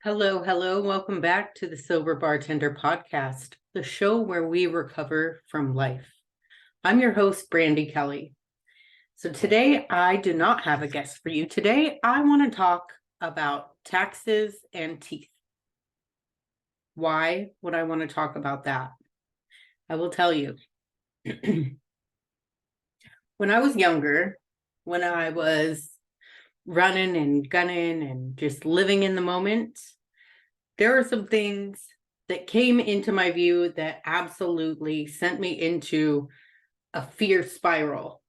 Hello, hello. Welcome back to the Sober Bartender podcast, the show where we recover from life. I'm your host, Brandi Kelly. So today I do not have a guest for you. Today I want to talk about taxes and teeth. Why would I want to talk about that? I will tell you. When I was younger, when I was running and gunning and just living in the moment, there are some things that came into my view that absolutely sent me into a fear spiral.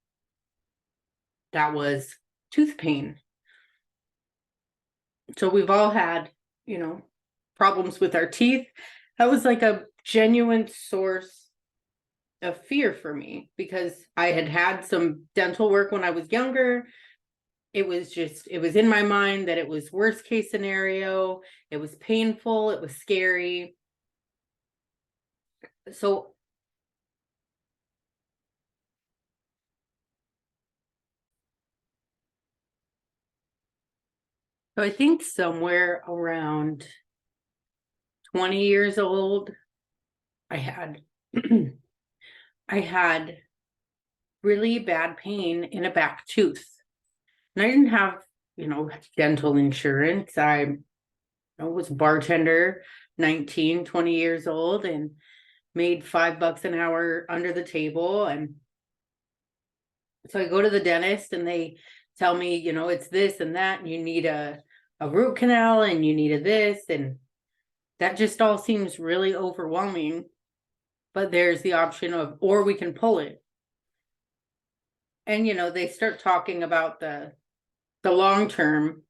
That was tooth pain. So we've all had, problems with our teeth. That was like a genuine source of fear for me because I had had some dental work when I was younger. It was in my mind that it was worst case scenario. It was painful. It was scary. So I think somewhere around 20 years old, I had I had really bad pain in a back tooth. And I didn't have, dental insurance. I was a bartender, 19, 20 years old, and made $5 an hour under the table. And so I go to the dentist and they tell me, it's this and that, and you need a root canal and you need a this. And that just all seems really overwhelming. But there's the option of, or we can pull it. And, they start talking about the long-term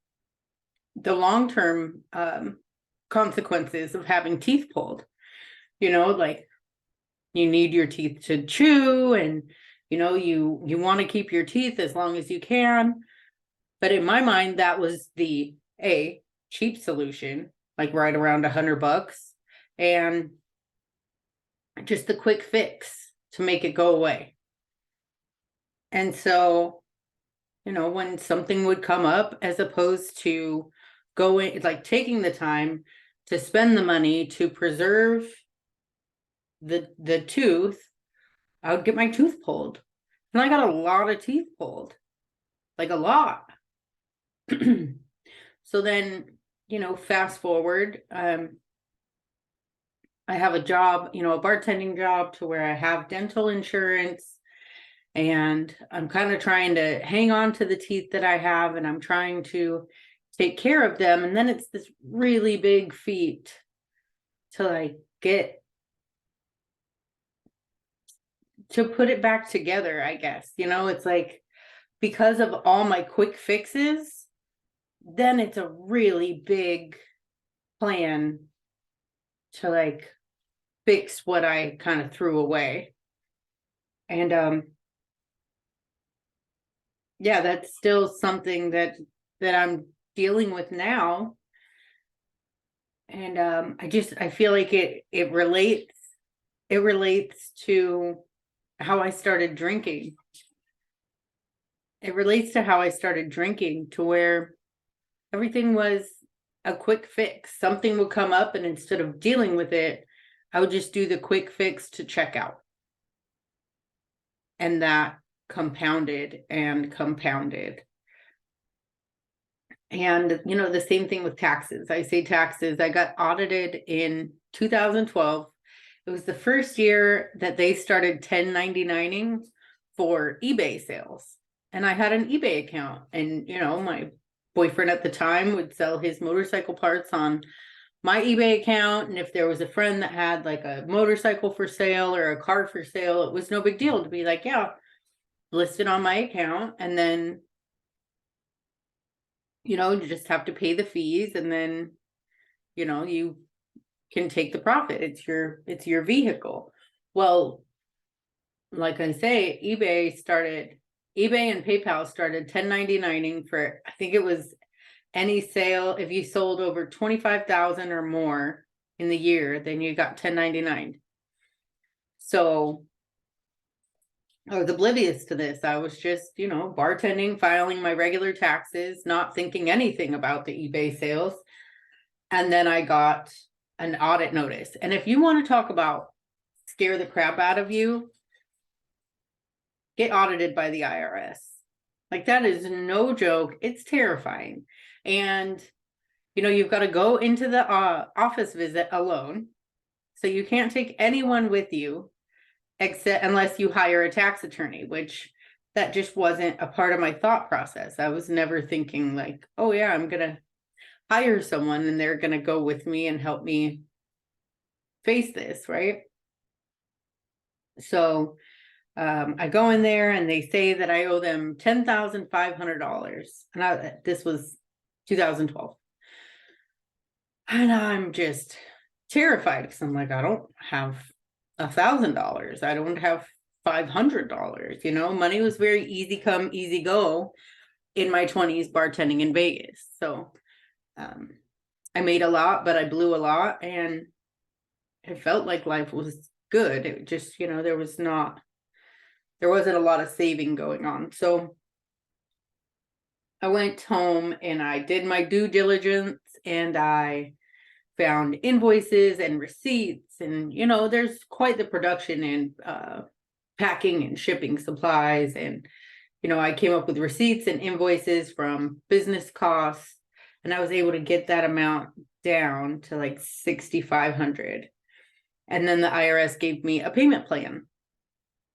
consequences of having teeth pulled, like you need your teeth to chew and, you want to keep your teeth as long as you can. But in my mind, that was the cheap solution, like right around $100, and just the quick fix to make it go away. And so, when something would come up, as opposed to going, like taking the time to spend the money to preserve the tooth, I would get my tooth pulled. And I got a lot of teeth pulled, like a lot. So then, fast forward, I have a job, a bartending job to where I have dental insurance, and I'm kind of trying to hang on to the teeth that I have, and I'm trying to take care of them. And then it's this really big feat to to put it back together, I guess. It's like, because of all my quick fixes, then it's a really big plan to fix what I kind of threw away. And yeah, that's still something that I'm dealing with now. And I feel like it relates to how I started drinking. It relates to how I started drinking, to where everything was a quick fix. Something would come up, and instead of dealing with it, I would just do the quick fix to check out. And that compounded and compounded. And, the same thing with taxes. I say taxes. I got audited in 2012. It was the first year that they started 1099ing for eBay sales. And I had an eBay account. And, my boyfriend at the time would sell his motorcycle parts on my eBay account. And if there was a friend that had like a motorcycle for sale or a car for sale, it was no big deal to be like, yeah, listed on my account. And then, you just have to pay the fees, and then, you can take the profit. It's your vehicle. Well, like I say, eBay and PayPal started 1099ing for, I think it was any sale. If you sold over 25,000 or more in the year, then you got 1099. So I was oblivious to this. I was just, bartending, filing my regular taxes, not thinking anything about the eBay sales. And then I got an audit notice. And if you want to talk about scare the crap out of you, get audited by the IRS. Like, that is no joke. It's terrifying. And, you've got to go into the office visit alone. So you can't take anyone with you except unless you hire a tax attorney, which that just wasn't a part of my thought process. I was never thinking like, oh yeah, I'm going to hire someone and they're going to go with me and help me face this, right? So I go in there and they say that I owe them $10,500. And this was 2012. And I'm just terrified because I'm like, I don't have $1,000. I don't have $500. Money was very easy come, easy go in my 20s bartending in Vegas. So I made a lot, but I blew a lot, and it felt like life was good. It just, there wasn't a lot of saving going on. So I went home and I did my due diligence, and I found invoices and receipts, and there's quite the production in packing and shipping supplies. And I came up with receipts and invoices from business costs, and I was able to get that amount down to like $6,500. And then the IRS gave me a payment plan.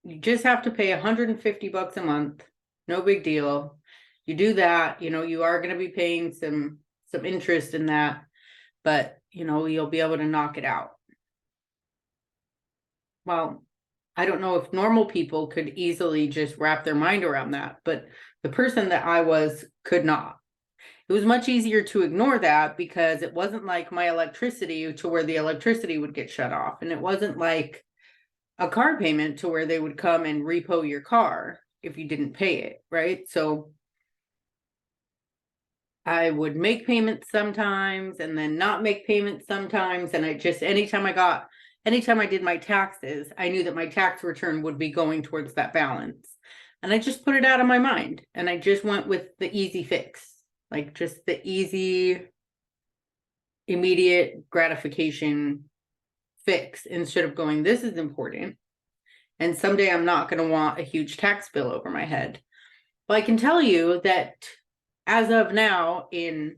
You just have to pay $150 a month. No big deal. You do that, you are going to be paying some interest in that, but you'll be able to knock it out. Well, I don't know if normal people could easily just wrap their mind around that, but the person that I was could not. It was much easier to ignore that because it wasn't like my electricity to where the electricity would get shut off. And it wasn't like a car payment to where they would come and repo your car if you didn't pay it, right? So I would make payments sometimes and then not make payments sometimes. And anytime I did my taxes, I knew that my tax return would be going towards that balance. And I just put it out of my mind. And I just went with the easy fix, like just the easy, immediate gratification fix, instead of going, this is important. And someday I'm not going to want a huge tax bill over my head. Well, I can tell you that as of now, in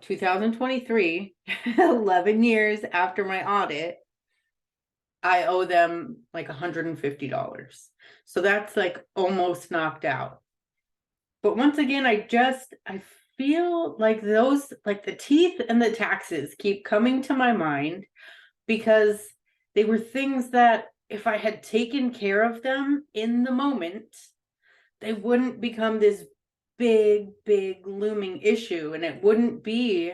2023, 11 years after my audit, I owe them like $150. So that's like almost knocked out. But once again, I feel like those, like the teeth and the taxes keep coming to my mind because they were things that if I had taken care of them in the moment, they wouldn't become this big looming issue. And it wouldn't be,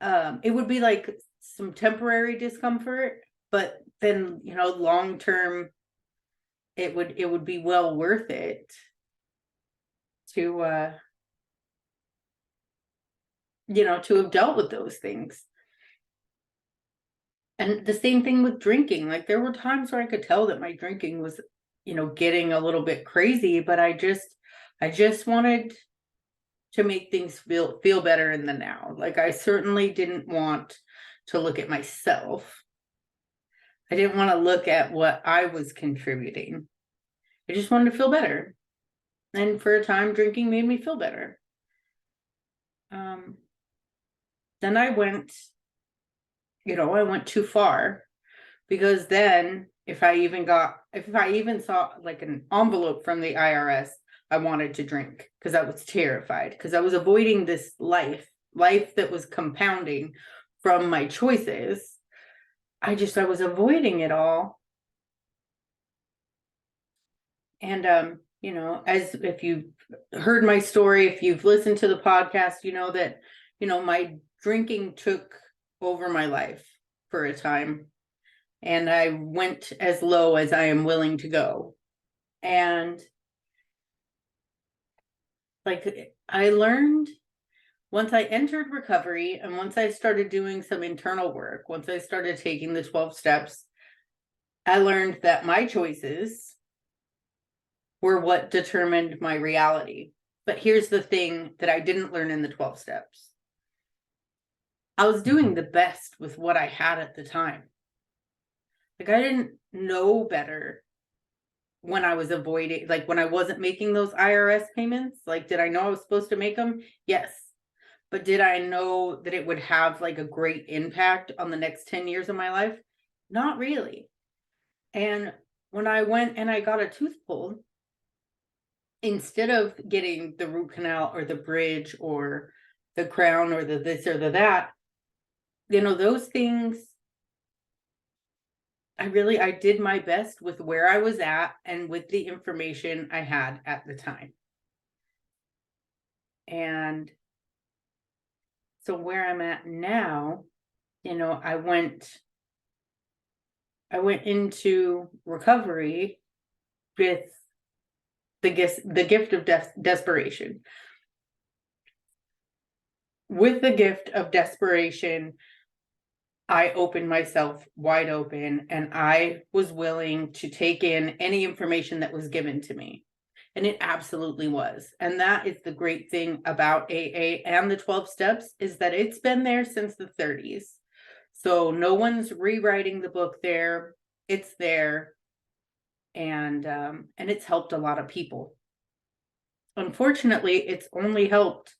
it would be like some temporary discomfort, but then, long term, it would be well worth it to, to have dealt with those things. And the same thing with drinking. Like, there were times where I could tell that my drinking was, getting a little bit crazy, but I just wanted to make things feel better in the now. Like, I certainly didn't want to look at myself. I didn't want to look at what I was contributing. I just wanted to feel better. And for a time, drinking made me feel better. Then I went too far, because then if I even saw like an envelope from the IRS, I wanted to drink because I was terrified, because I was avoiding this life that was compounding from my choices. I was avoiding it all. And, as if you've heard my story, if you've listened to the podcast, that, my drinking took over my life for a time, and I went as low as I am willing to go. And like, I learned once I entered recovery, and once I started doing some internal work, once I started taking the 12 steps, I learned that my choices were what determined my reality. But here's the thing that I didn't learn in the 12 steps. I was doing the best with what I had at the time. Like, I didn't know better when I was avoiding, like when I wasn't making those IRS payments. Like, did I know I was supposed to make them? Yes. But did I know that it would have like a great impact on the next 10 years of my life? Not really. And when I went and I got a tooth pulled, instead of getting the root canal or the bridge or the crown or the this or the that, those things, I did my best with where I was at and with the information I had at the time. And so where I'm at now, I went into recovery with the gift of desperation. With the gift of desperation, I opened myself wide open, and I was willing to take in any information that was given to me. And it absolutely was. And that is the great thing about AA and the 12 steps, is that it's been there since the 30s. So no one's rewriting the book there. It's there. And it's helped a lot of people. Unfortunately, it's only helped,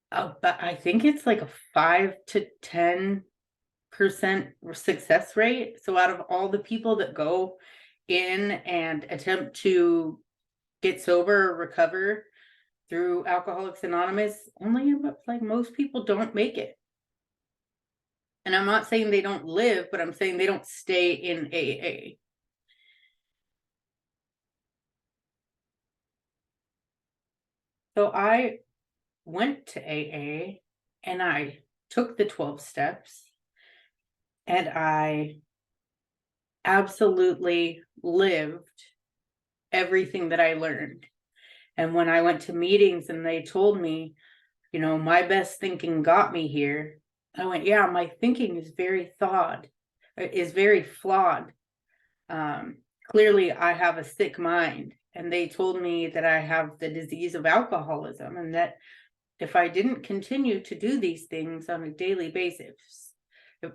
but I think it's like a 5 to 10% success rate. So out of all the people that go in and attempt to get sober or recover through Alcoholics Anonymous, only like most people don't make it. And I'm not saying they don't live, but I'm saying they don't stay in AA. So I went to AA and I took the 12 steps, and I absolutely lived everything that I learned. And when I went to meetings and they told me, my best thinking got me here, I went, yeah, my thinking is very flawed. Clearly I have a sick mind. And they told me that I have the disease of alcoholism, and that if I didn't continue to do these things on a daily basis,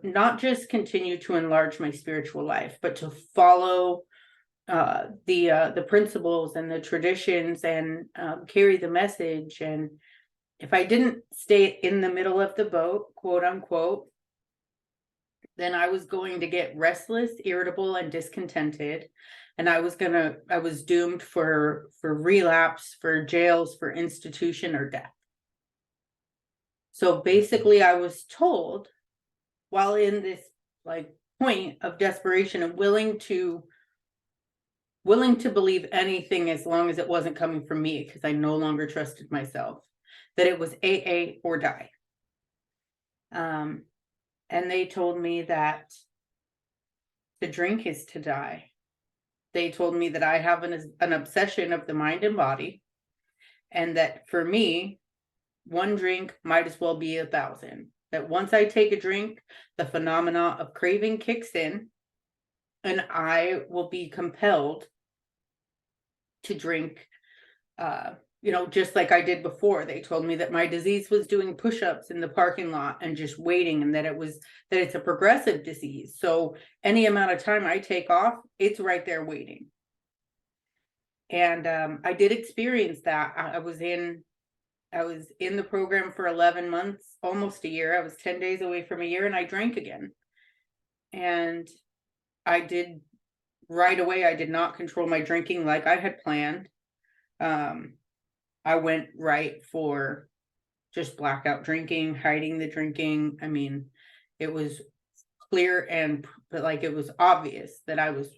not just continue to enlarge my spiritual life, but to follow the principles and the traditions, and carry the message. And if I didn't stay in the middle of the boat, quote unquote, then I was going to get restless, irritable, and discontented. And I was doomed for relapse, for jails, for institution, or death. So basically I was told, while in this like point of desperation and willing to believe anything as long as it wasn't coming from me, because I no longer trusted myself, that it was AA or die. And they told me that to drink is to die. They told me that I have an obsession of the mind and body, and that for me, one drink might as well be 1,000. That once I take a drink, the phenomena of craving kicks in, and I will be compelled to drink, just like I did before. They told me that my disease was doing push-ups in the parking lot and just waiting, and that it's a progressive disease. So any amount of time I take off, it's right there waiting. And I did experience that. I was in the program for 11 months, almost a year. I was 10 days away from a year, and I drank again. And I did right away. I did not control my drinking like I had planned. I went right for just blackout drinking, hiding the drinking. I mean, it was clear, but like it was obvious that I was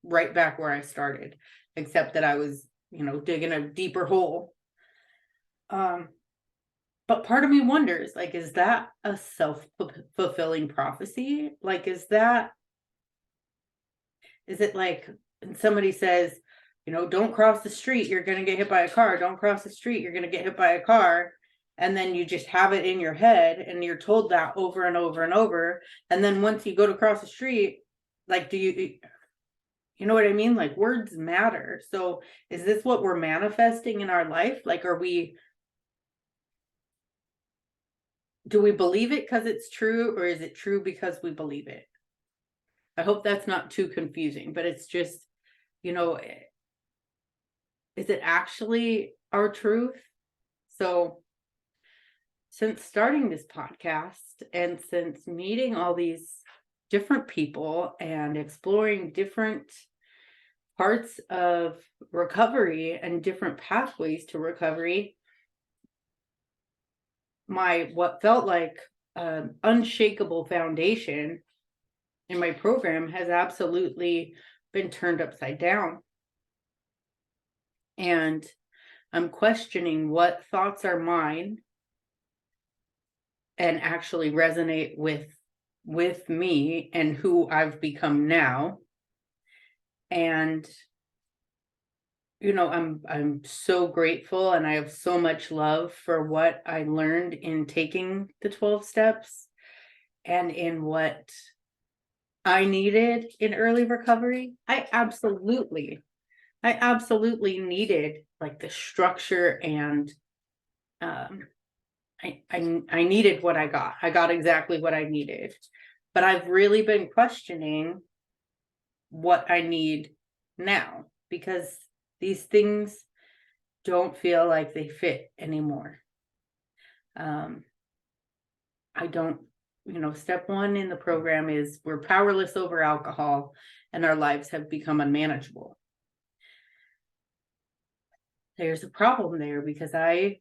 right back where I started, except that I was, digging a deeper hole. But part of me wonders, like, is that a self-fulfilling prophecy? Like, is it like, and somebody says, don't cross the street, you're going to get hit by a car. Don't cross the street, you're going to get hit by a car. And then you just have it in your head, and you're told that over and over and over. And then once you go to cross the street, like, you know what I mean? Like, words matter. So is this what we're manifesting in our life? Like, do we believe it because it's true, or is it true because we believe it? I hope that's not too confusing, but it's just, you know, is it actually our truth? So, since starting this podcast and since meeting all these different people and exploring different parts of recovery and different pathways to recovery, my what felt like an unshakable foundation in my program has absolutely been turned upside down. And I'm questioning what thoughts are mine and actually resonate with me and who I've become now. And I'm so grateful, and I have so much love for what I learned in taking the 12 steps and in what I needed in early recovery. I absolutely needed like the structure, and I needed what I got. I got exactly what I needed. But I've really been questioning what I need now, because these things don't feel like they fit anymore. I don't, step one in the program is we're powerless over alcohol and our lives have become unmanageable. There's a problem there because I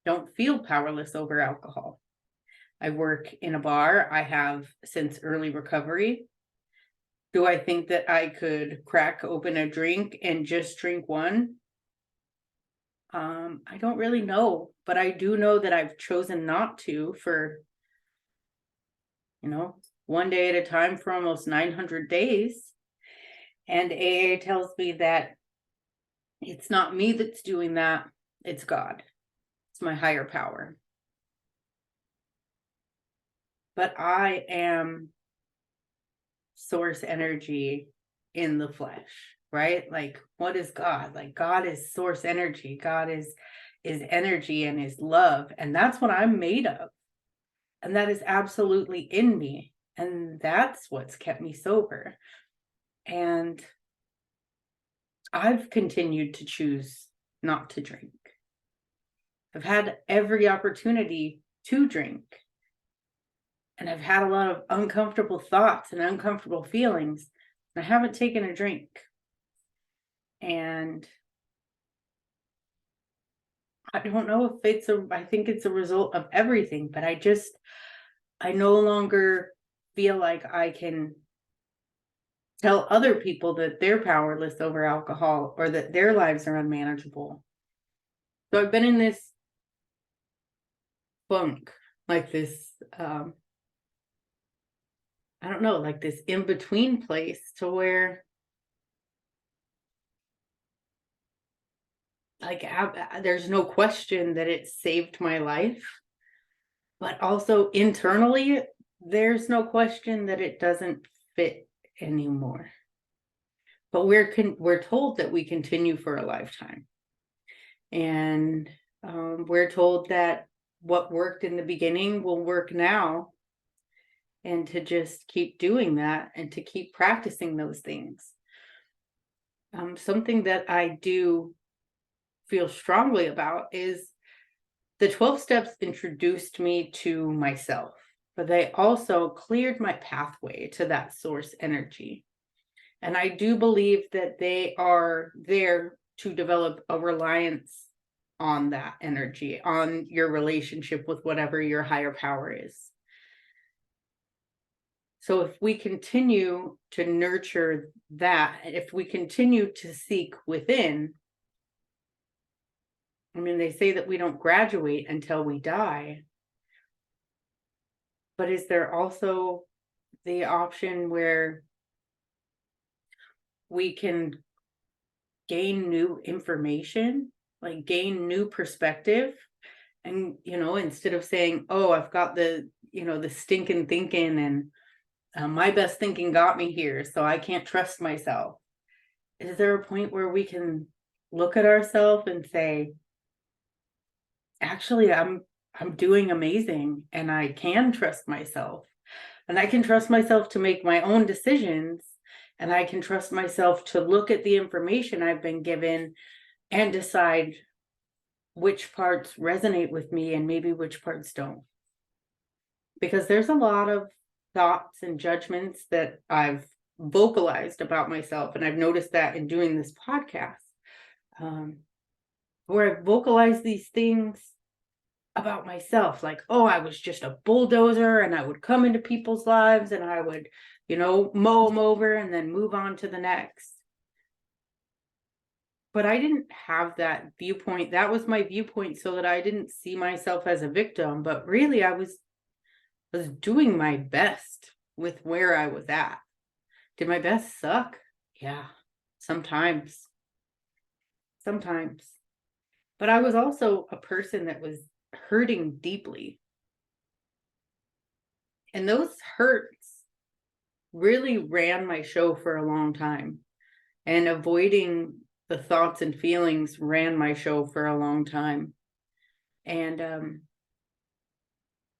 don't feel powerless over alcohol. I work in a bar. I have since early recovery. Do I think that I could crack open a drink and just drink one? I don't really know, but I do know that I've chosen not to for, one day at a time for almost 900 days. And AA tells me that it's not me that's doing that, it's God. It's my higher power. But I am source energy in the flesh, right? Like, what is God? Like, God is source energy. God is energy and is love. And that's what I'm made of. And that is absolutely in me. And that's what's kept me sober. And I've continued to choose not to drink. I've had every opportunity to drink. And I've had a lot of uncomfortable thoughts and uncomfortable feelings. And I haven't taken a drink. And I don't know if I think it's a result of everything, but I no longer feel like I can tell other people that they're powerless over alcohol or that their lives are unmanageable. So I've been in this funk, like this, I don't know, like this in-between place to where like there's no question that it saved my life, but also internally, there's no question that it doesn't fit anymore. But we're told that we continue for a lifetime. And we're told that what worked in the beginning will work now, and to just keep doing that and to keep practicing those things. Something that I do feel strongly about is the 12 steps introduced me to myself, but they also cleared my pathway to that source energy. And I do believe that they are there to develop a reliance on that energy, on your relationship with whatever your higher power is. So if we continue to nurture that, if we continue to seek within, I mean, they say that we don't graduate until we die. But is there also the option where we can gain new information, like gain new perspective? And, instead of saying, oh, I've got the stinking thinking and my best thinking got me here, so I can't trust myself. Is there a point where we can look at ourselves and say, actually, I'm I'm doing amazing and I can trust myself. And I can trust myself to make my own decisions. And I can trust myself to look at the information I've been given and decide which parts resonate with me and maybe which parts don't. Because there's a lot of thoughts and judgments that I've vocalized about myself. And I've noticed that in doing this podcast, where I vocalize these things about myself, like, oh, I was just a bulldozer and I would come into people's lives and I would, mow them over and then move on to the next. But I didn't have that viewpoint. That was my viewpoint so that I didn't see myself as a victim, but really I was doing my best with where I was at. Did my best suck? Yeah, sometimes. But I was also a person that was hurting deeply. And those hurts really ran my show for a long time. And avoiding the thoughts and feelings ran my show for a long time. And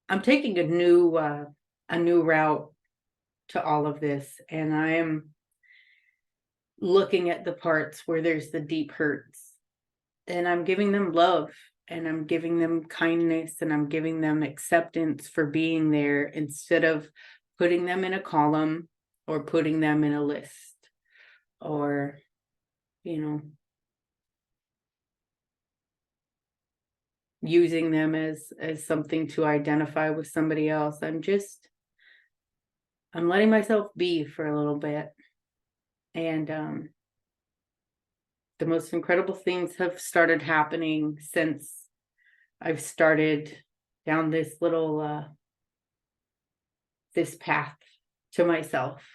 I'm taking a new route to all of this. And I am looking at the parts where there's the deep hurts. And I'm giving them love. And I'm giving them kindness, and I'm giving them acceptance for being there instead of putting them in a column or putting them in a list or, using them as something to identify with somebody else. I'm letting myself be for a little bit. And the most incredible things have started happening since I've started down this little this path to myself.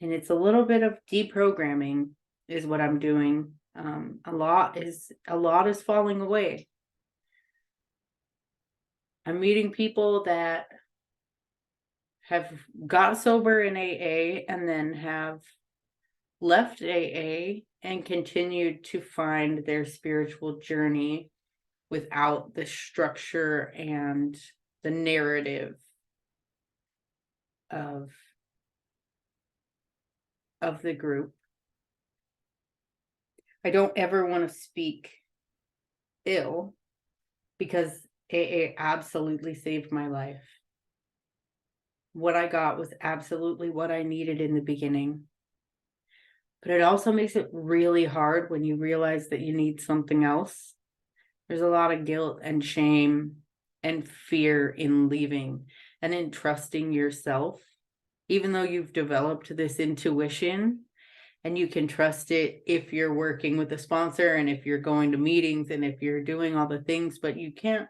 And it's a little bit of deprogramming is what I'm doing. A lot is falling away. I'm meeting people that have got sober in AA and then have left AA and continued to find their spiritual journey without the structure and the narrative of the group. I don't ever want to speak ill because AA absolutely saved my life. What I got was absolutely what I needed in the beginning. But it also makes it really hard when you realize that you need something else. There's a lot of guilt and shame and fear in leaving and in trusting yourself, even though you've developed this intuition and you can trust it if you're working with a sponsor and if you're going to meetings and if you're doing all the things, but you can't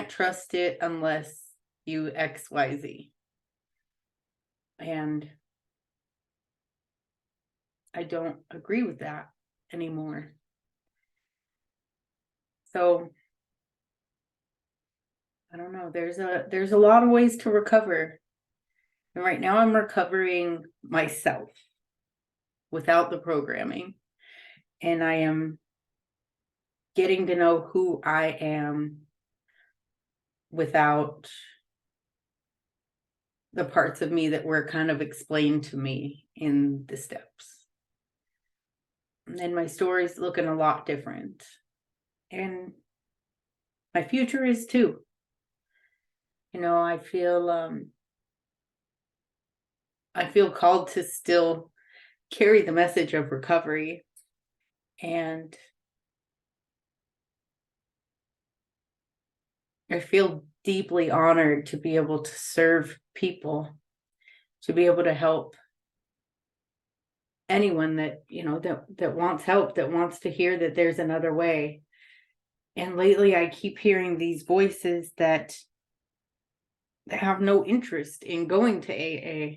trust it unless you XYZ. And I don't agree with that anymore. So I don't know. There's a lot of ways to recover. And right now I'm recovering myself without the programming. And I am getting to know who I am without the parts of me that were kind of explained to me in the steps. And my story's looking a lot different. And my future is too. I feel called to still carry the message of recovery. And I feel deeply honored to be able to serve people, to be able to help anyone that, that wants help, that wants to hear that there's another way. And lately I keep hearing these voices that have no interest in going to AA.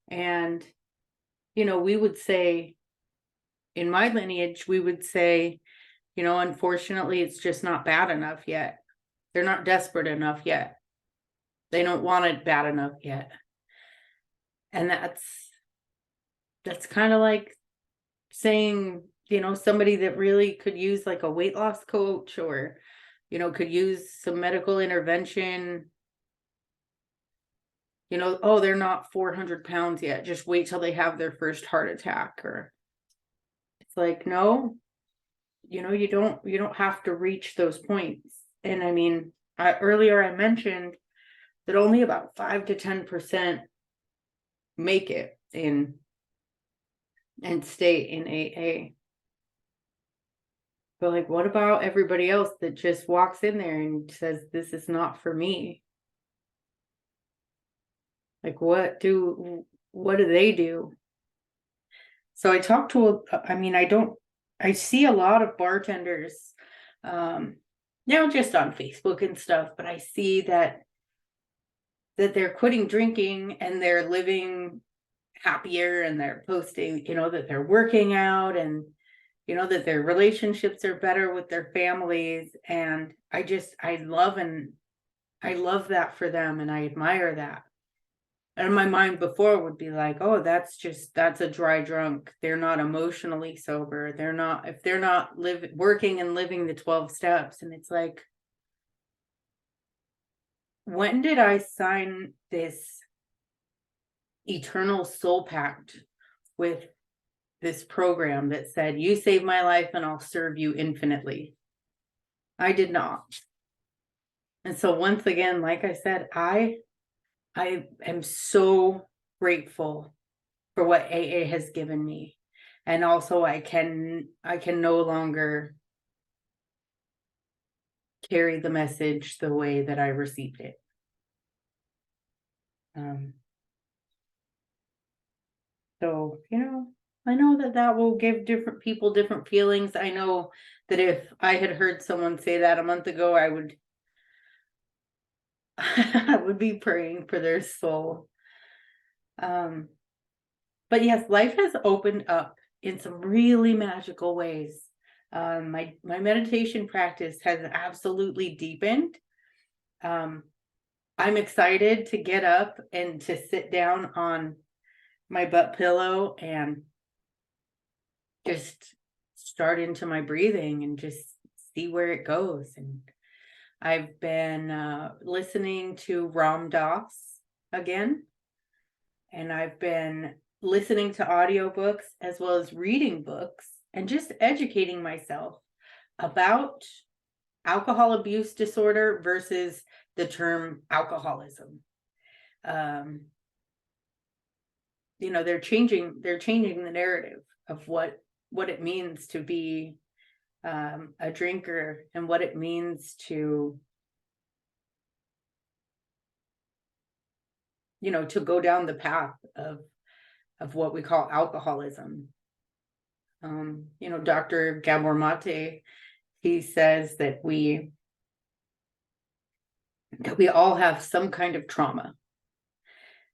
And, we would say, in my lineage, we would say, unfortunately, it's just not bad enough yet. They're not desperate enough yet. They don't want it bad enough yet. And that's kind of like saying, somebody that really could use like a weight loss coach or, could use some medical intervention. Oh, they're not 400 pounds yet. Just wait till they have their first heart attack. Or it's like, no, you don't have to reach those points. And I mean, earlier I mentioned that only about 5 to 10% make it in and stay in AA. But like, what about everybody else that just walks in there and says, this is not for me? Like, what do they do? So I talked to, I see a lot of bartenders, just on Facebook and stuff, but I see that they're quitting drinking and they're living happier, and they're posting, that they're working out, and that their relationships are better with their families. And I love that for them, and I admire that. And my mind before would be like, oh, that's a dry drunk. They're not emotionally sober. If they're not working and living the 12 steps. And it's like, when did I sign this eternal soul pact with this program that said, you save my life and I'll serve you infinitely? I did not. And so once again, like I said, I am so grateful for what AA has given me. And also I can no longer carry the message the way that I received it. So, I know that will give different people different feelings. I know that if I had heard someone say that a month ago, I would I would be praying for their soul. But yes, life has opened up in some really magical ways. My meditation practice has absolutely deepened. I'm excited to get up and to sit down on my butt pillow and just start into my breathing and just see where it goes. And I've been listening to Ram Dass again, and I've been listening to audiobooks as well as reading books and just educating myself about alcohol abuse disorder versus the term alcoholism. They're changing the narrative of what it means to be a drinker, and what it means to to go down the path of what we call alcoholism. Dr. Gabor Mate, he says that we all have some kind of trauma,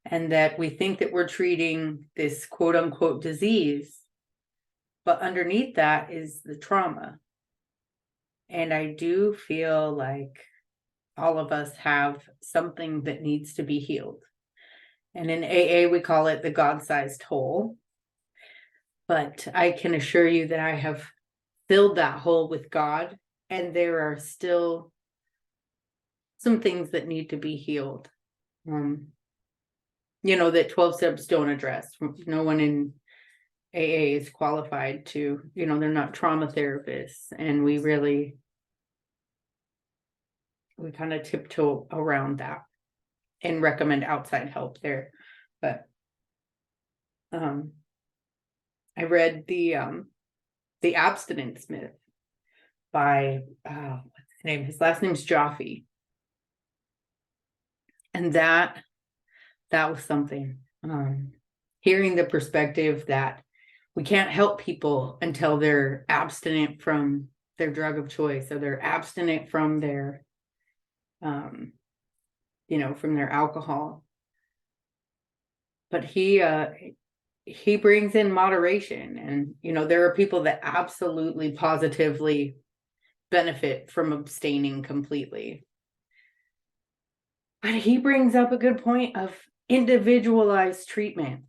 and that we think that we're treating this quote unquote disease, but underneath that is the trauma. And I do feel like all of us have something that needs to be healed. And in AA, we call it the God-sized hole. But I can assure you that I have filled that hole with God, and there are still some things that need to be healed. That 12 steps don't address. No one in AA is qualified to, they're not trauma therapists, and we kind of tiptoe around that and recommend outside help there. But I read the abstinence myth by what's his name? His last name's Jaffe. And that was something. Hearing the perspective that we can't help people until they're abstinent from their drug of choice, or they're abstinent from their from their alcohol. But he brings in moderation, and there are people that absolutely positively benefit from abstaining completely. But he brings up a good point of individualized treatment,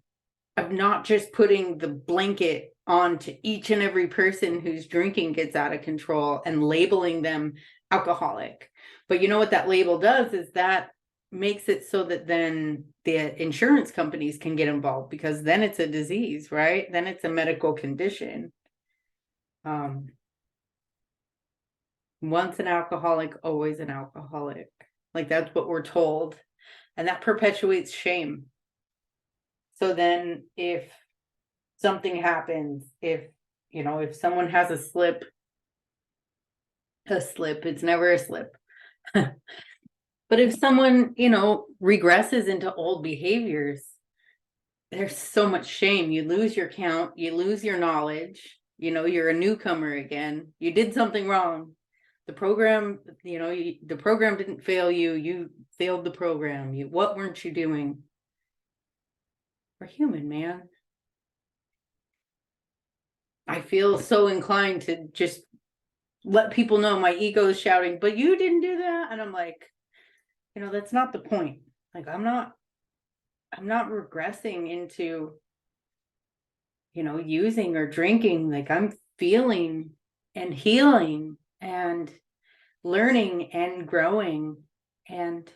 of not just putting the blanket onto each and every person whose drinking gets out of control and labeling them alcoholic. But you know what that label does is that makes it so that then the insurance companies can get involved, because then it's a disease, right? Then it's a medical condition. Once an alcoholic, always an alcoholic. Like, that's what we're told. And that perpetuates shame. So then if something happens, if someone has a slip, it's never a slip. But if someone, regresses into old behaviors, there's so much shame. You lose your count, you lose your knowledge, you're a newcomer again. You did something wrong. The program, the program didn't fail you. You failed the program. What weren't you doing? We're human, man. I feel so inclined to just let people know my ego is shouting, but you didn't do that. And I'm like, that's not the point. Like, I'm not regressing into, using or drinking. Like, I'm feeling and healing and learning and growing. And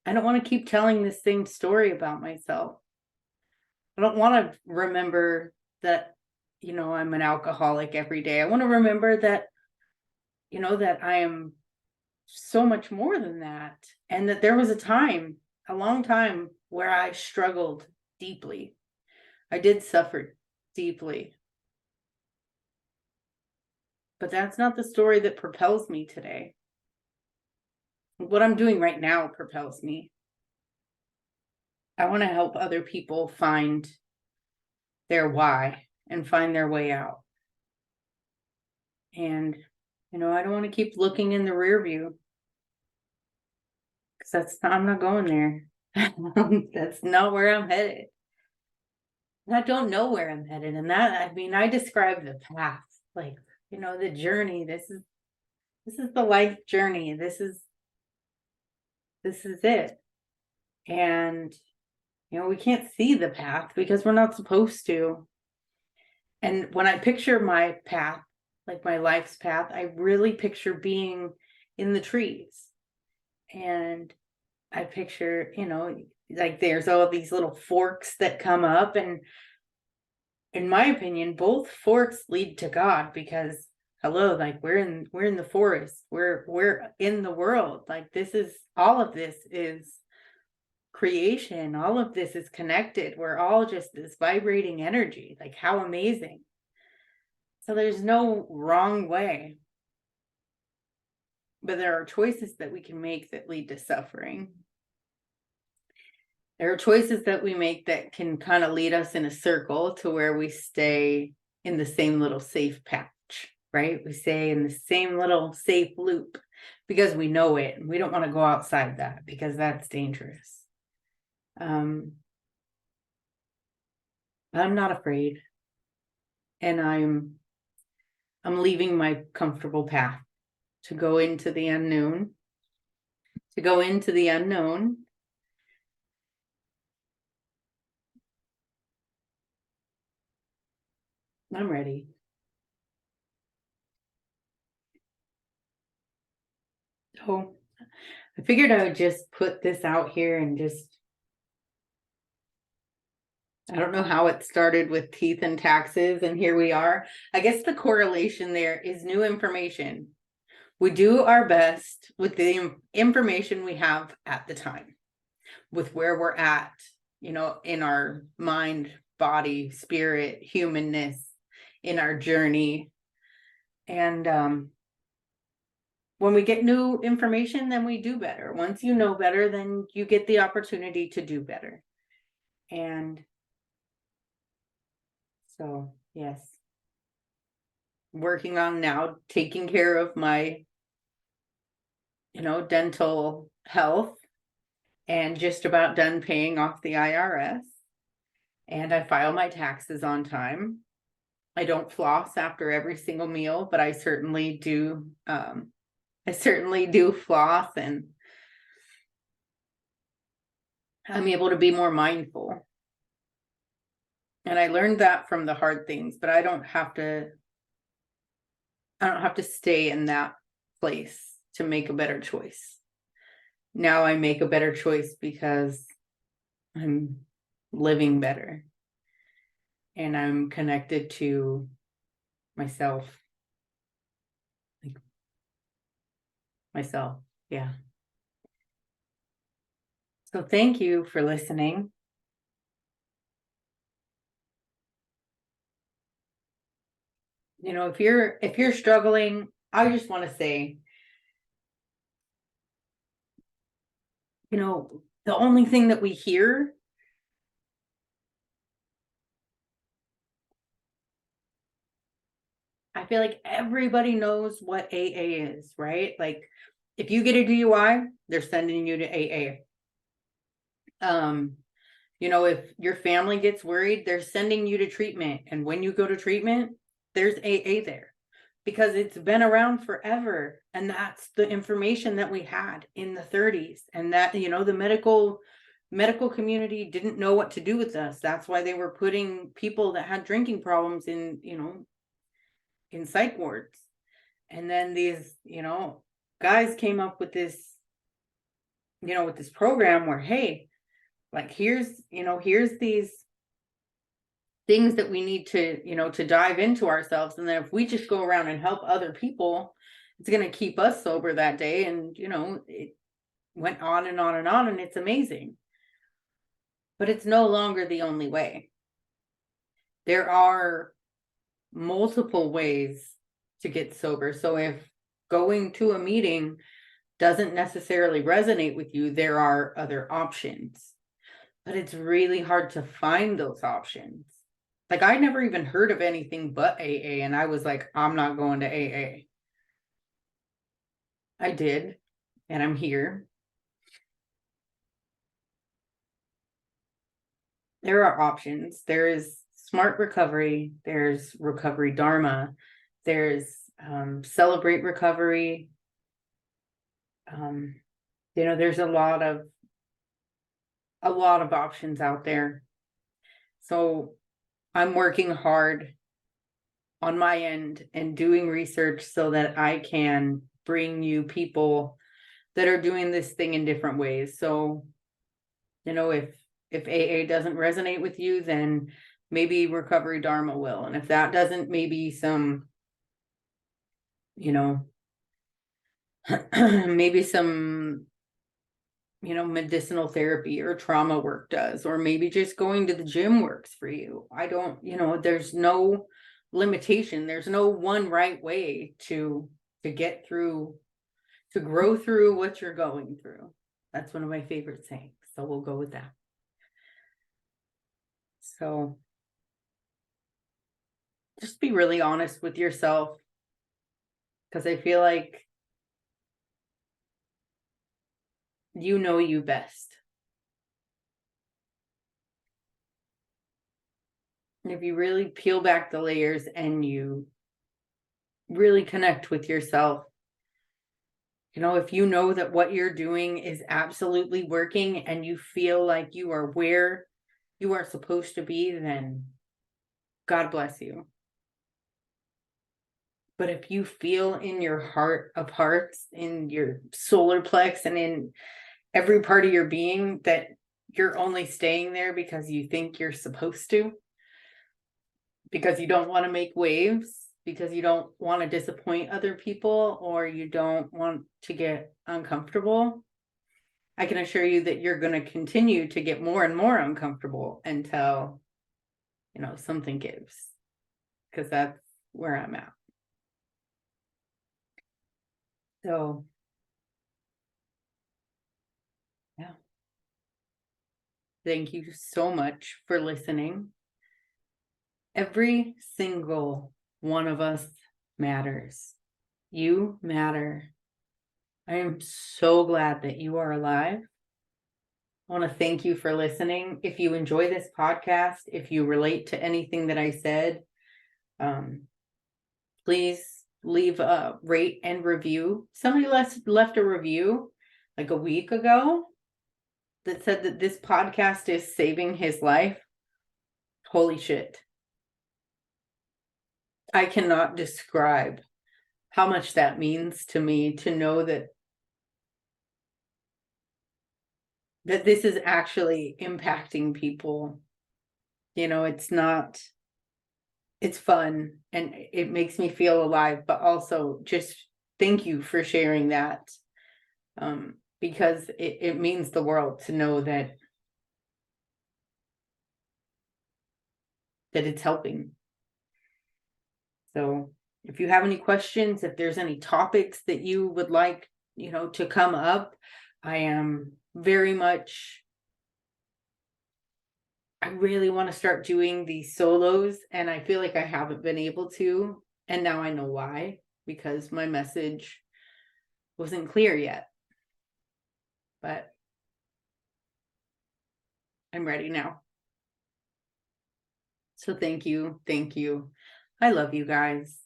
I don't want to keep telling this same story about myself. I don't want to remember that, I'm an alcoholic every day. I want to remember that, that I am so much more than that. And that there was a long time, where I struggled deeply. I did suffer deeply. But that's not the story that propels me today. What I'm doing right now propels me. I want to help other people find their why and find their way out. And, I don't want to keep looking in the rear view, because I'm not going there. That's not where I'm headed. And I don't know where I'm headed. And I describe the path, like, the journey. This is the life journey. This is it. And, we can't see the path because we're not supposed to. And when I picture my path, like my life's path, I really picture being in the trees. And I picture, like there's all these little forks that come up. And in my opinion, both forks lead to God, because hello, like we're in the forest. We're in the world. Like, all of this is creation. All of this is connected. We're all just this vibrating energy. Like, how amazing. So there's no wrong way. But there are choices that we can make that lead to suffering. There are choices that we make that can kind of lead us in a circle to where we stay in the same little safe patch, right? We stay in the same little safe loop because we know it, and we don't want to go outside that because that's dangerous. I'm not afraid, and I'm leaving my comfortable path to go into the unknown, I'm ready. So I figured I would just put this out here and I don't know how it started with teeth and taxes, and here we are. I guess the correlation there is new information. We do our best with the information we have at the time, with where we're at, in our mind, body, spirit, humanness, in our journey. And when we get new information, then we do better. Once you know better, then you get the opportunity to do better. And so, yes, working on now taking care of my, dental health, and just about done paying off the IRS. And I file my taxes on time. I don't floss after every single meal, but I certainly do. Floss, and I'm able to be more mindful. And I learned that from the hard things, but I don't have to stay in that place to make a better choice. Now I make a better choice because I'm living better and I'm connected to myself. Like myself. Yeah. So thank you for listening. You know, if you're struggling, I just want to say, you know, the only thing that we hear, I feel like everybody knows what AA is, right? Like if you get a DUI, they're sending you to AA. You know, if your family gets worried, they're sending you to treatment. And when you go to treatment, there's AA there because it's been around forever. And that's the information that we had in the 30s. And that, you know, the medical community didn't know what to do with us. That's why they were putting people that had drinking problems in, you know, in psych wards. And then these, you know, guys came up with this, you know, with this program where, hey, like here's these things that we need to, you know, to dive into ourselves. And then if we just go around and help other people, it's going to keep us sober that day. And, you know, it went on and on and on, and it's amazing. But it's no longer the only way. There are multiple ways to get sober. So if going to a meeting doesn't necessarily resonate with you, there are other options. But it's really hard to find those options. Like I never even heard of anything but AA, and I was like, I'm not going to AA. I did, and I'm here. There are options. There is Smart Recovery. There's Recovery Dharma. There's Celebrate Recovery. You know, there's a lot of options out there. So I'm working hard on my end and doing research so that I can bring you people that are doing this thing in different ways. So, you know, if AA doesn't resonate with you, then maybe Recovery Dharma will. And if that doesn't, maybe some, you know, maybe some, you know, medicinal therapy or trauma work does, or maybe just going to the gym works for you. I don't, you know, there's no limitation. There's no one right way to get through, to grow through what you're going through. That's one of my favorite sayings. So we'll go with that. So just be really honest with yourself, because I feel like you know you best. If you really peel back the layers and you really connect with yourself, you know, if you know that what you're doing is absolutely working and you feel like you are where you are supposed to be, then God bless you. But if you feel in your heart of hearts, in your solar plex, and in every part of your being that you're only staying there because you think you're supposed to, because you don't want to make waves, because you don't want to disappoint other people, or you don't want to get uncomfortable, I can assure you that you're going to continue to get more and more uncomfortable until, you know, something gives, because that's where I'm at. So, yeah. Thank you so much for listening. Every single one of us matters. You matter. I am so glad that you are alive. I want to thank you for listening. If you enjoy this podcast, if you relate to anything that I said, please leave a rate and review. Somebody left a review like a week ago that said that this podcast is saving his life. Holy shit. I cannot describe how much that means to me to know that this is actually impacting people. You know, it's not, it's fun and it makes me feel alive, but also just thank you for sharing that. Because it means the world to know that it's helping. So if you have any questions, if there's any topics that you would like, you know, to come up, I am very much, I really want to start doing these solos, and I feel like I haven't been able to, and now I know why, because my message wasn't clear yet. But I'm ready now. So thank you. Thank you. I love you guys.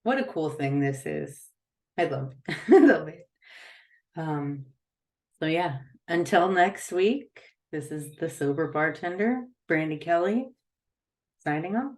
What a cool thing this is. I love I love it. So yeah, until next week, this is the Sober Bartender, Brandi Kelly, signing off.